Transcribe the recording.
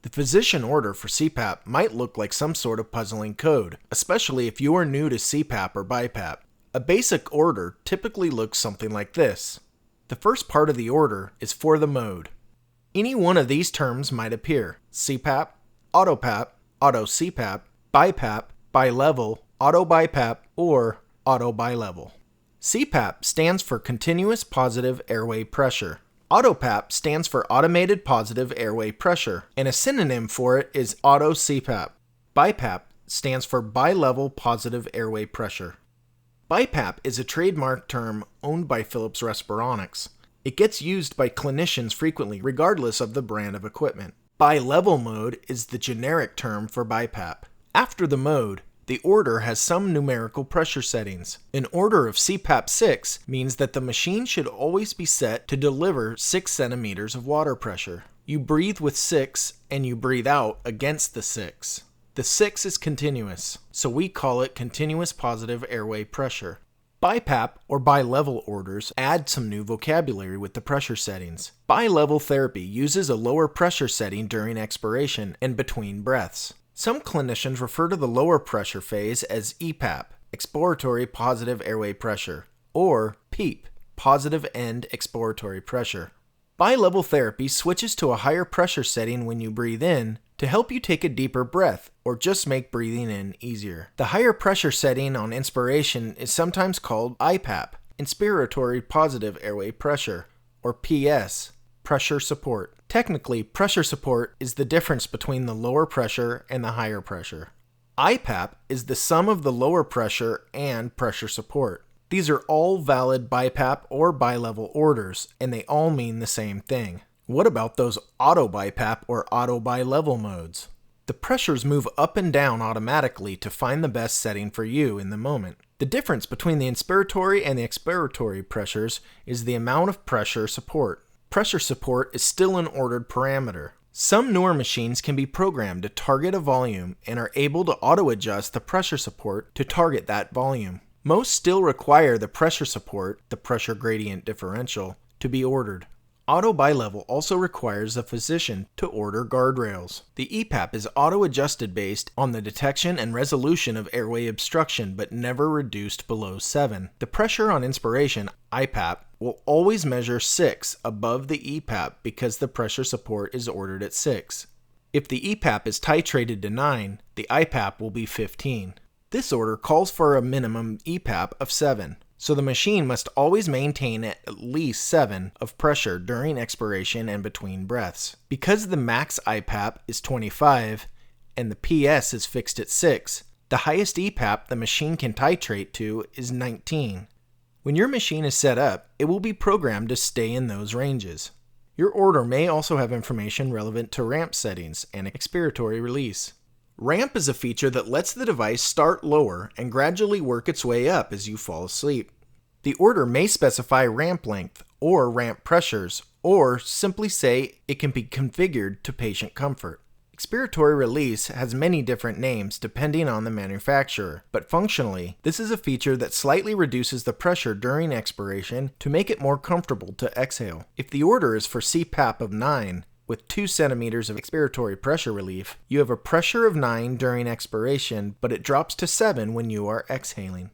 The physician order for CPAP might look like some sort of puzzling code, especially if you are new to CPAP or BiPAP. A basic order typically looks something like this. The first part of the order is for the mode. Any one of these terms might appear: CPAP, AutoPAP, AutoCPAP, BiPAP, BiLevel, Auto BiPAP, or Auto BiLevel. CPAP stands for Continuous Positive Airway Pressure. AutoPAP stands for Automated Positive Airway Pressure, and a synonym for it is AutoCPAP. BiPAP stands for BiLevel Positive Airway Pressure. BiPAP is a trademark term owned by Philips Respironics. It gets used by clinicians frequently, regardless of the brand of equipment. BiLevel mode is the generic term for BiPAP. After the mode, the order has some numerical pressure settings. An order of CPAP 6 means that the machine should always be set to deliver 6 centimeters of water pressure. You breathe with 6 and you breathe out against the 6. The 6 is continuous, so we call it Continuous Positive Airway Pressure. BiPAP or BiLevel orders add some new vocabulary with the pressure settings. BiLevel therapy uses a lower pressure setting during expiration and between breaths. Some clinicians refer to the lower pressure phase as EPAP, Expiratory Positive Airway Pressure, or PEEP, Positive End Expiratory Pressure. BiLevel therapy switches to a higher pressure setting when you breathe in to help you take a deeper breath or just make breathing in easier. The higher pressure setting on inspiration is sometimes called IPAP, Inspiratory Positive Airway Pressure, or PS, Pressure Support. Technically, pressure support is the difference between the lower pressure and the higher pressure. IPAP is the sum of the lower pressure and pressure support. These are all valid BiPAP or BiLevel orders, and they all mean the same thing. What about those Auto BiPAP or Auto BiLevel modes? The pressures move up and down automatically to find the best setting for you in the moment. The difference between the inspiratory and the expiratory pressures is the amount of pressure support. Pressure support is still an ordered parameter. Some newer machines can be programmed to target a volume and are able to auto-adjust the pressure support to target that volume. Most still require the pressure support, the pressure gradient differential, to be ordered. Auto BiLevel also requires a physician to order guardrails. The EPAP is auto-adjusted based on the detection and resolution of airway obstruction, but never reduced below 7. The pressure on inspiration, IPAP, will always measure 6 above the EPAP because the pressure support is ordered at 6. If the EPAP is titrated to 9, the IPAP will be 15. This order calls for a minimum EPAP of 7. So the machine must always maintain at least 7 of pressure during expiration and between breaths. Because the max IPAP is 25 and the PS is fixed at 6, the highest EPAP the machine can titrate to is 19. When your machine is set up, it will be programmed to stay in those ranges. Your order may also have information relevant to ramp settings and expiratory release. Ramp is a feature that lets the device start lower and gradually work its way up as you fall asleep. The order may specify ramp length or ramp pressures, or simply say it can be configured to patient comfort. Expiratory release has many different names depending on the manufacturer, but functionally, this is a feature that slightly reduces the pressure during expiration to make it more comfortable to exhale. If the order is for CPAP of 9, with 2 centimeters of expiratory pressure relief, you have a pressure of 9 during expiration, but it drops to 7 when you are exhaling.